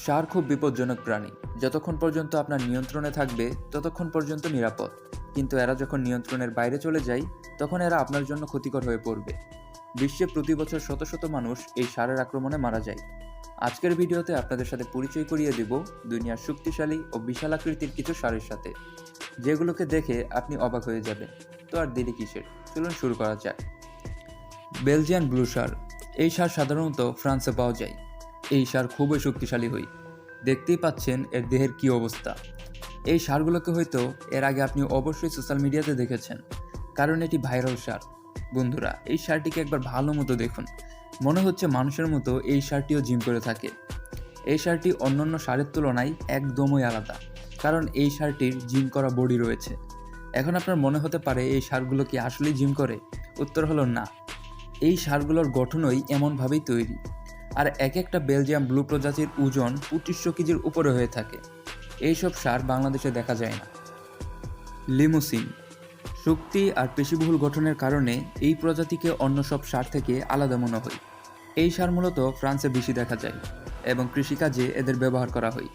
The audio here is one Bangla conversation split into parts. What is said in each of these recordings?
ষাঁড় খুব বিপজ্জনক প্রাণী। যতক্ষণ পর্যন্ত আপনার নিয়ন্ত্রণে থাকবে ততক্ষণ পর্যন্ত নিরাপদ, কিন্তু এরা যখন নিয়ন্ত্রণের বাইরে চলে যায় তখন এরা আপনার জন্য ক্ষতিকর হয়ে পড়বে। বিশ্বে প্রতি বছর শত শত মানুষ এই ষাঁড়ের আক্রমণে মারা যায়। আজকের ভিডিওতে আপনাদের সাথে পরিচয় করিয়ে দেব দুনিয়ার শক্তিশালী ও বিশাল আকৃতির কিছু ষাঁড়ের সাথে, যেগুলোকে দেখে আপনি অবাক হয়ে যাবেন। তো আর দেরি কিসের, চলুন শুরু করা যাক। বেলজিয়ান ব্লু ষাঁড়। এই ষাঁড় সাধারণত ফ্রান্সে পাওয়া যায়। এই ষাঁড় খুবই শক্তিশালী হয়। দেখতেই পাচ্ছেন এর দেহের কী অবস্থা। এই ষাঁড়গুলোকে হয়তো এর আগে আপনি অবশ্যই সোশ্যাল মিডিয়াতে দেখেছেন, কারণ এটি ভাইরাল ষাঁড়। বন্ধুরা, এই ষাঁড়টিকে একবার ভালো মতো দেখুন। মনে হচ্ছে মানুষের মতো এই ষাঁড়টিও জিম করে থাকে। এই ষাঁড়টি অন্যান্য ষাঁড়ের তুলনায় একদমই আলাদা, কারণ এই ষাঁড়টির জিম করা বডি রয়েছে। এখন আপনার মনে হতে পারে এই ষাঁড়গুলো কি আসলেই জিম করে? উত্তর হলো না। এই ষাঁড়গুলোর গঠনই এমনভাবেই তৈরি। আর এক একটা বেলজিয়াম ব্লু প্রজাতির ওজন 2500 কেজির উপরে হয়ে থাকে। এইসব ষাঁড় বাংলাদেশে দেখা যায় না। লিমুসিন। শক্তি আর পেশিবহুল গঠনের কারণে এই প্রজাতিকে অন্য সব ষাঁড় থেকে আলাদা মনে হয়। এই ষাঁড় মূলত ফ্রান্সে বেশি দেখা যায় এবং কৃষিকাজে এদের ব্যবহার করা হয়।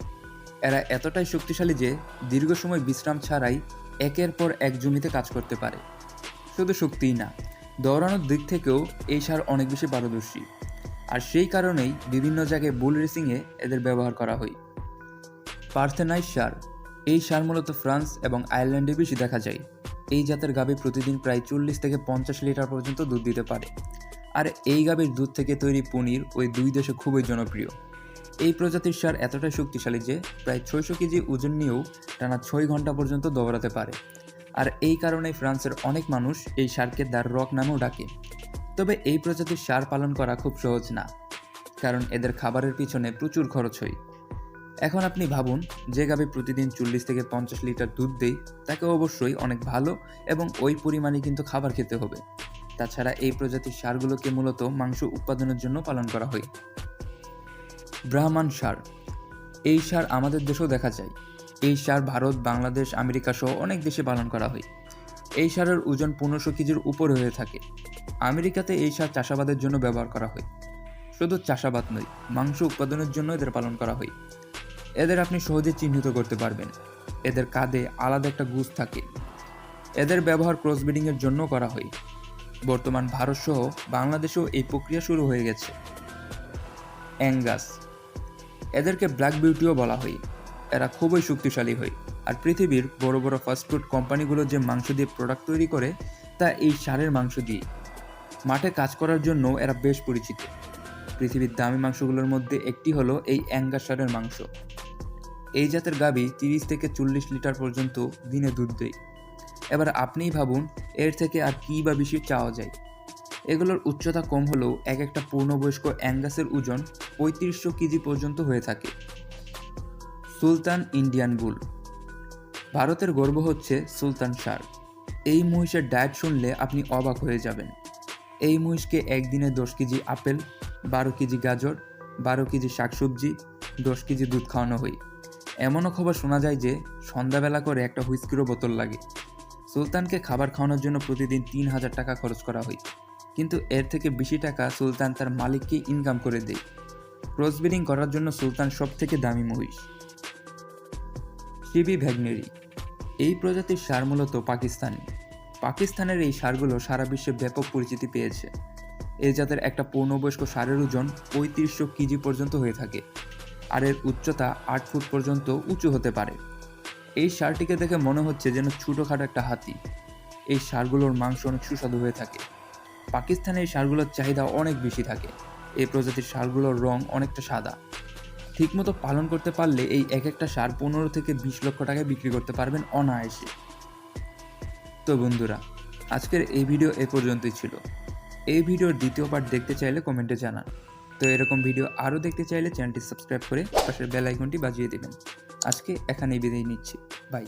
এরা এতটাই শক্তিশালী যে দীর্ঘ সময় বিশ্রাম ছাড়াই একের পর এক জমিতে কাজ করতে পারে। শুধু শক্তিই না, দৌড়ানোর দিক থেকেও এই ষাঁড় অনেক বেশি পারদর্শী। আর সেই কারণেই বিভিন্ন জায়গায় বুল রেসিংয়ে এদের ব্যবহার করা হয়। পার্থেনাইজ ষাঁড়। এই ষাঁড় মূলত ফ্রান্স এবং আয়ারল্যান্ডে বেশি দেখা যায়। এই জাতের গাভী প্রতিদিন প্রায় 40 থেকে 50 লিটার পর্যন্ত দুধ দিতে পারে। আর এই গাভীর দুধ থেকে তৈরি পনির ওই দুই দেশে খুবই জনপ্রিয়। এই প্রজাতির ষাঁড় এতটাই শক্তিশালী যে প্রায় 600 কেজি ওজন নিয়েও টানা 6 ঘন্টা পর্যন্ত দৌড়াতে পারে। আর এই কারণেই ফ্রান্সের অনেক মানুষ এই ষাঁড়কে দ্য রক নামেও ডাকে। তবে এই প্রজাতির ষাঁড় পালন করা খুব সহজ না, কারণ এদের খাবারের পিছনে প্রচুর খরচ হয়। এখন আপনি ভাবুন, যে গাভী প্রতিদিন 40 থেকে 50 লিটার দুধ দেয় তাকে অবশ্যই অনেক ভালো এবং ওই পরিমাণে কিন্তু খাবার খেতে হবে। তাছাড়া এই প্রজাতির ষাঁড়গুলোকে মূলত মাংস উৎপাদনের জন্য পালন করা হয়। ব্রাহ্মণ ষাঁড়। এই ষাঁড় আমাদের দেশেও দেখা যায়। এই ষাঁড় ভারত, বাংলাদেশ, আমেরিকা সহ অনেক দেশে পালন করা হয়। এই ষাঁড়ের ওজন 1500 কেজির উপরে হয়ে থাকে। আমেরিকাতে এই ষাঁড় চাষাবাদের জন্য ব্যবহার করা হয়। শুধু চাষাবাদ নয়, মাংস উৎপাদনের জন্য এদের পালন করা হয়। এদের আপনি সহজে চিহ্নিত করতে পারবেন। এদের কাঁধে আলাদা একটা গুজ থাকে। এদের ব্যবহার ক্রসব্রিডিংয়ের জন্য করা হয়। বর্তমান ভারত সহ বাংলাদেশেও এই প্রক্রিয়া শুরু হয়ে গেছে। অ্যাঙ্গাস। এদেরকে ব্ল্যাক বিউটিও বলা হয়। এরা খুবই শক্তিশালী হয়। আর পৃথিবীর বড় বড় ফাস্টফুড কোম্পানিগুলো যে মাংস দিয়ে প্রোডাক্ট তৈরি করে তা এই ষাঁড়ের মাংস দিয়ে। মাঠে কাজ করার জন্য এরা বেশ পরিচিত। পৃথিবীর দামি মাংসগুলোর মধ্যে একটি হলো এই অ্যাঙ্গাস ষাঁড়ের মাংস। এই জাতের গাভী 30 থেকে 40 লিটার পর্যন্ত দিনে দুধ দেয়। এবার আপনিই ভাবুন, এর থেকে আর কী বা বেশি চাওয়া যায়। এগুলোর উচ্চতা কম হলেও এক একটা পূর্ণবয়স্ক অ্যাঙ্গাসের ওজন 3500 কেজি পর্যন্ত হয়ে থাকে। সুলতান ইন্ডিয়ান বুল। ভারতের গর্ব হচ্ছে সুলতান ষাঁড়। এই মহিষের ডায়েট শুনলে আপনি অবাক হয়ে যাবেন। এই মহিষকে একদিনে 10 কেজি আপেল, 12 কেজি গাজর, 12 কেজি শাকসবজি, 10 কেজি দুধ খাওয়ানো হয়। এমনও খবর শোনা যায় যে সন্ধ্যাবেলা করে একটা হুইস্কিরও বোতল লাগে। সুলতানকে খাবার খাওয়ানোর জন্য প্রতিদিন 3000 টাকা খরচ করা হয়, কিন্তু এর থেকে বেশি টাকা সুলতান তার মালিককে ইনকাম করে দেয়। ক্রসব্রিডিং করার জন্য সুলতান সব থেকে দামি মহিষ। শিবি ভ্যাগনেরি। এই প্রজাতির ষাঁড় মূলত পাকিস্তানি। পাকিস্তানের এই ষাঁড়গুলো সারা বিশ্বে ব্যাপক পরিচিতি পেয়েছে। এই জাতের একটা পূর্ণবয়স্ক ষাঁড়ের ওজন 3500 কেজি পর্যন্ত হয়ে থাকে। আর এর উচ্চতা 8 ফুট পর্যন্ত উঁচু হতে পারে। এই ষাঁড়টিকে দেখে মনে হচ্ছে যেন ছোটোখাটো একটা হাতি। এই ষাঁড়গুলোর মাংস অনেক সুস্বাদু হয়ে থাকে। পাকিস্তানের এই ষাঁড়গুলোর চাহিদা অনেক বেশি থাকে। এই প্রজাতির ষাঁড়গুলোর রং অনেকটা সাদা। ঠিকমতো পালন করতে পারলে এই এক একটা ষাঁড় 15 থেকে 20 লক্ষ টাকায় বিক্রি করতে পারবেন অনায়াসে। তো বন্ধুরা, আজকের এই ভিডিও এ পর্যন্তই ছিল। এই ভিডিওর দ্বিতীয় পার্ট দেখতে চাইলে কমেন্টে জানান। তো এরকম ভিডিও আরও দেখতে চাইলে চ্যানেলটি সাবস্ক্রাইব করে পাশের বেল আইকনটি বাজিয়ে দেবেন। আজকে এখানেই বিদায় নিচ্ছি। বাই।